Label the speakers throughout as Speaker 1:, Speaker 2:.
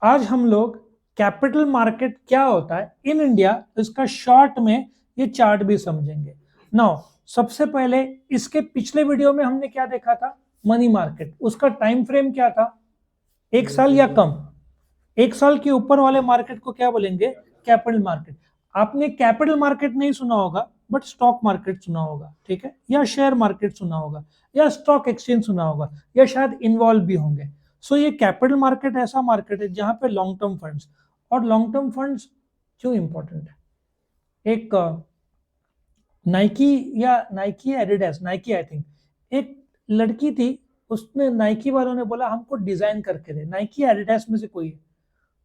Speaker 1: आज हम लोग कैपिटल मार्केट क्या होता है इन इंडिया, इसका शॉर्ट में ये चार्ट भी समझेंगे। नाउ सबसे पहले इसके पिछले वीडियो में हमने क्या देखा था? Money market. उसका टाइम फ्रेम क्या था? एक साल या कम। एक साल के ऊपर वाले मार्केट को क्या बोलेंगे? Capital market. आपने कैपिटल मार्केट नहीं सुना होगा, बट स्टॉक मार्केट सुना होगा, ठीक है, या शेयर मार्केट सुना होगा, या स्टॉक एक्सचेंज सुना होगा, या शायद इन्वॉल्व भी होंगे। सो ये कैपिटल मार्केट ऐसा मार्केट है जहां पे लॉन्ग टर्म फंड्स, और लॉन्ग टर्म फंड्स क्यों इंपॉर्टेंट है? एक नाइकी या Nike Adidas, Nike I think, एक लड़की थी, उसने नाइकी वालों ने बोला हमको डिजाइन करके दे, नाइकी एडिडास में से कोई है,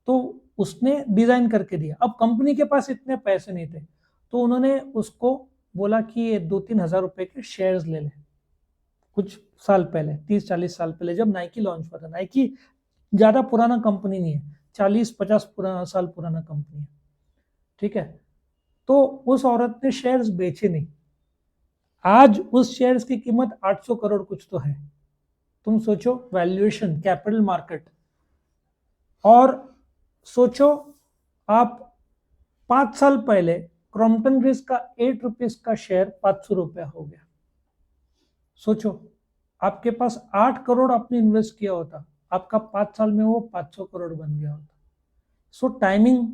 Speaker 1: तो उसने डिजाइन करके दिया। अब कंपनी के पास इतने पैसे नहीं थे, तो उन्होंने उसको बोला कि ये 2-3 हज़ार रुपए के शेयर्स ले ले। कुछ साल पहले, 30-40 साल पहले, जब नाइकी लॉन्च हुआ था। नाइकी ज्यादा पुराना कंपनी नहीं है, 40-50 साल पुराना कंपनी है, ठीक है। तो उस औरत ने शेयर्स बेचे नहीं। आज उस शेयर्स की कीमत 800 करोड़ कुछ तो है। तुम सोचो वैल्यूएशन, कैपिटल मार्केट। और सोचो आप 5 साल पहले क्रॉम्पटन ग्रीस का 8 रुपीज का शेयर 500 रुपया हो गया। सोचो आपके पास 8 करोड़ आपने इन्वेस्ट किया होता, आपका 5 साल में वो 500 करोड़ बन गया होता। सो टाइमिंग,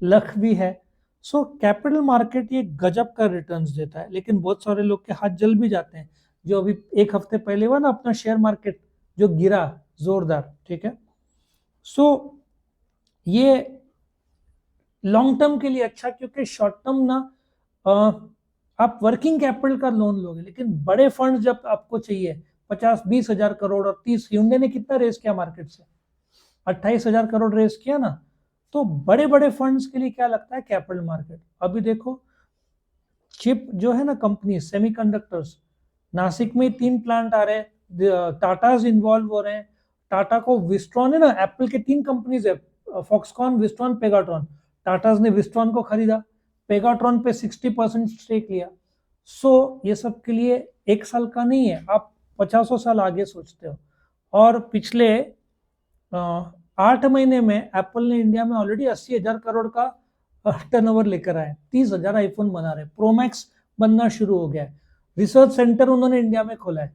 Speaker 1: लक भी है। सो कैपिटल मार्केट ये गजब का रिटर्न्स देता है, लेकिन बहुत सारे लोग के हाथ जल भी जाते हैं। जो अभी एक हफ्ते पहले हुआ ना अपना शेयर मार्केट, जो गिरा जोरदार, ठीक है। सो ये लॉन्ग टर्म के लिए अच्छा, क्योंकि शॉर्ट टर्म ना आप वर्किंग कैपिटल का लोन लोगे, लेकिन बड़े फंड जब आपको चाहिए 50-20 हज़ार करोड़, और 30, hyundai ने कितना रेस किया मार्केट से? 28 हज़ार करोड़ रेस किया ना। तो बड़े बड़े फंड्स के लिए क्या लगता है? Capital market. अभी देखो चिप जो है ना, कंपनी सेमीकंडक्टर्स, नासिक में 3 प्लांट आ रहे हैं, टाटाज इन्वॉल्व हो रहे हैं। टाटा को विस्ट्रॉन है ना, एप्पल के 3 कंपनीज है, फॉक्सकॉन, विस्ट्रॉन, पेगाट्रॉन। टाटाज ने विस्ट्रॉन को खरीदा, पेगाट्रॉन पे 60% स्टेक लिया। सो ये सब के लिए 1 साल का नहीं है, आप 50 साल आगे सोचते हो। और पिछले 8 महीने में एप्पल ने इंडिया में ऑलरेडी 80 हज़ार करोड़ का टर्नओवर लेकर आए, 30 हज़ार आईफोन बना रहे, प्रोमैक्स बनना शुरू हो गया है, रिसर्च सेंटर उन्होंने इंडिया में खोला है।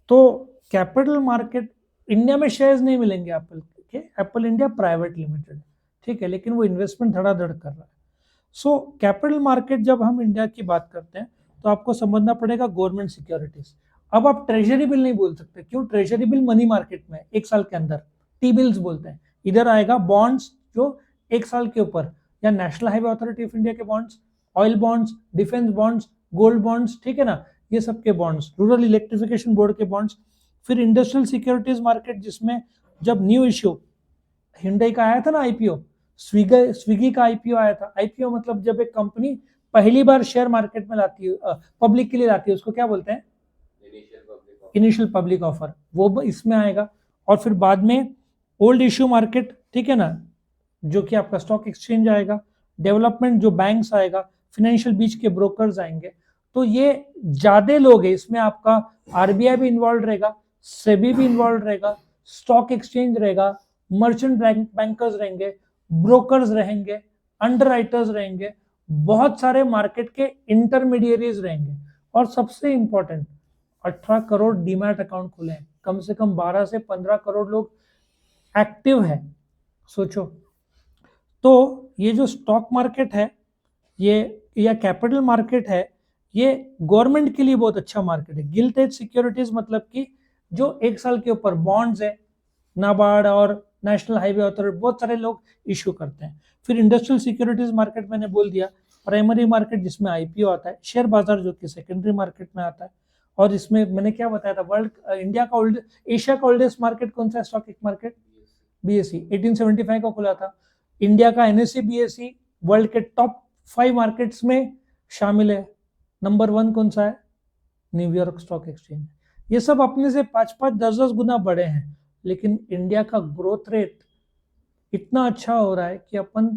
Speaker 1: तो कैपिटल मार्केट, इंडिया में शेयर्स नहीं मिलेंगे एप्पल के, एप्पल इंडिया प्राइवेट लिमिटेड, ठीक है, लेकिन वो इन्वेस्टमेंट धड़ाधड़ कर रहा है। सो कैपिटल मार्केट जब हम इंडिया की बात करते हैं, तो आपको समझना पड़ेगा गवर्नमेंट सिक्योरिटीज। अब आप ट्रेजरी बिल नहीं बोल सकते, क्यों? ट्रेजरी बिल मनी मार्केट में 1 साल के अंदर टी बिल्स बोलते हैं। इधर आएगा बॉन्ड्स जो 1 साल के ऊपर, या national highway authority of India के bonds, oil bonds, defence bonds, gold bonds, ठीक है ना, ये सब के बॉन्ड्स, रूरल इलेक्ट्रिफिकेशन बोर्ड के बॉन्ड्स। फिर इंडस्ट्रियल सिक्योरिटीज मार्केट, जिसमें जब न्यू इश्यू हिंडई का आया था ना आईपीओ, स्विगी का आईपीओ आया था। आईपीओ मतलब जब एक कंपनी पहली बार शेयर मार्केट में लाती है, पब्लिक के लिए लाती है, उसको क्या बोलते हैं? इनिशियल पब्लिक ऑफर, वो इसमें आएगा। और फिर बाद में ओल्ड इश्यू मार्केट, ठीक है ना, जो कि आपका स्टॉक एक्सचेंज आएगा। डेवलपमेंट जो बैंक्स आएगा, फाइनेंशियल बीच के ब्रोकर्स आएंगे। तो ये ज्यादा लोग हैं इसमें, आपका आरबीआई भी इन्वॉल्व रहेगा, सेबी भी इन्वॉल्व रहेगा, स्टॉक एक्सचेंज रहेगा, मर्चेंट बैंकर्स रहेंगे, ब्रोकर्स रहेंगे, अंडरराइटर्स रहेंगे, बहुत सारे मार्केट के इंटरमीडियरीज रहेंगे। और सबसे इंपॉर्टेंट, 18 करोड़ डीमैट अकाउंट खुले हैं, कम से कम 12 से 15 करोड़ लोग एक्टिव है। सोचो। तो ये जो स्टॉक मार्केट है, ये या कैपिटल मार्केट है, ये गवर्नमेंट के लिए बहुत अच्छा मार्केट है। गिल्ट एज सिक्योरिटीज मतलब कि जो 1 साल के ऊपर बॉन्ड्स है, नाबार्ड और नेशनल हाईवे अथॉरिटी, बहुत सारे लोग इश्यू करते हैं। फिर इंडस्ट्रियल सिक्योरिटीज मार्केट मैंने बोल दिया, प्राइमरी मार्केट जिसमें आईपीओ आता है, शेयर बाजार जो कि सेकेंडरी मार्केट में आता है। और इसमें मैंने क्या बताया था, वर्ल्ड इंडिया का ओल्ड, एशिया का ओल्डेस्ट मार्केट कौन सा है? स्टॉक मार्केट बीएसई 1875 का खुला था। इंडिया का एनएससी बीएसई वर्ल्ड के टॉप 5 मार्केट्स में शामिल है। नंबर 1 कौन सा है? New York stock exchange. ये सब अपने से 5-5, 10-10 गुना बड़े हैं, लेकिन इंडिया का ग्रोथ रेट इतना अच्छा हो रहा है कि अपन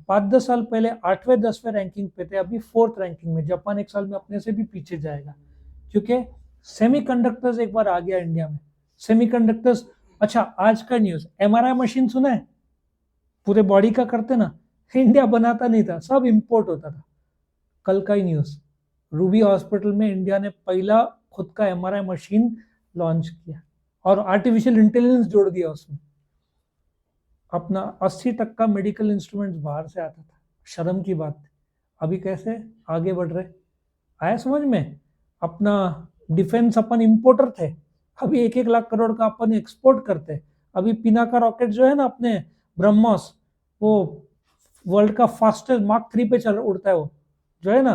Speaker 1: 5-10 साल पहले 8वें-10वें रैंकिंग पे थे, अभी 4th रैंकिंग में। जापान 1 साल में अपने से भी पीछे जाएगा, क्योंकि सेमीकंडक्टर्स एक बार आ गया इंडिया में। सेमीकंडक्टर्स अच्छा, आज का न्यूज, एमआरआई मशीन सुना है? पूरे बॉडी का करते ना, इंडिया बनाता नहीं था, सब इंपोर्ट होता था। कल का ही न्यूज, रूबी हॉस्पिटल में इंडिया ने पहला खुद का एमआरआई मशीन लॉन्च किया और आर्टिफिशियल इंटेलिजेंस जोड़ दिया उसमें। अपना 80% मेडिकल इंस्ट्रूमेंट्स बाहर से आता था, शर्म की बात थी। अभी कैसे आगे बढ़ रहे, आया समझ में? अपना डिफेंस अपन इंपोर्टर थे, अभी 1-1 लाख करोड़ का अपन एक्सपोर्ट करते। अभी पिनाका रॉकेट जो है ना अपने ब्रह्मोस, वो वर्ल्ड का फास्टेस्ट मार्क 3 पे चल उड़ता है, वो जो है ना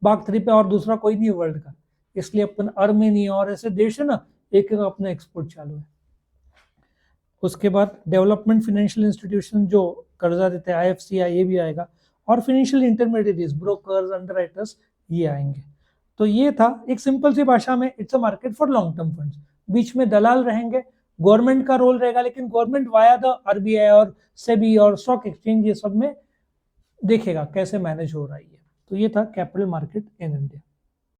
Speaker 1: मार्क 3 पे, और दूसरा कोई नहीं है वर्ल्ड का। इसलिए अपन आर्मेनिया और ऐसे देश है ना, एक एक अपना एक्सपोर्ट चालू है। उसके बाद डेवलपमेंट फाइनेंशियल इंस्टीट्यूशन जो कर्जा देते हैं, आईएफसीआई, ये भी आएगा। और फाइनेंशियल इंटरमीडिएटरीज, ब्रोकर्स, अंडरराइटर्स, ये आएंगे। तो ये था एक सिंपल सी भाषा में, it's a market for long term funds. बीच में दलाल रहेंगे, गवर्नमेंट का रोल रहेगा, लेकिन गवर्नमेंट वाया द आरबीआई और सेबी और स्टॉक एक्सचेंज, ये सब में देखेगा कैसे मैनेज हो रहा है। तो ये था कैपिटल मार्केट इन इंडिया।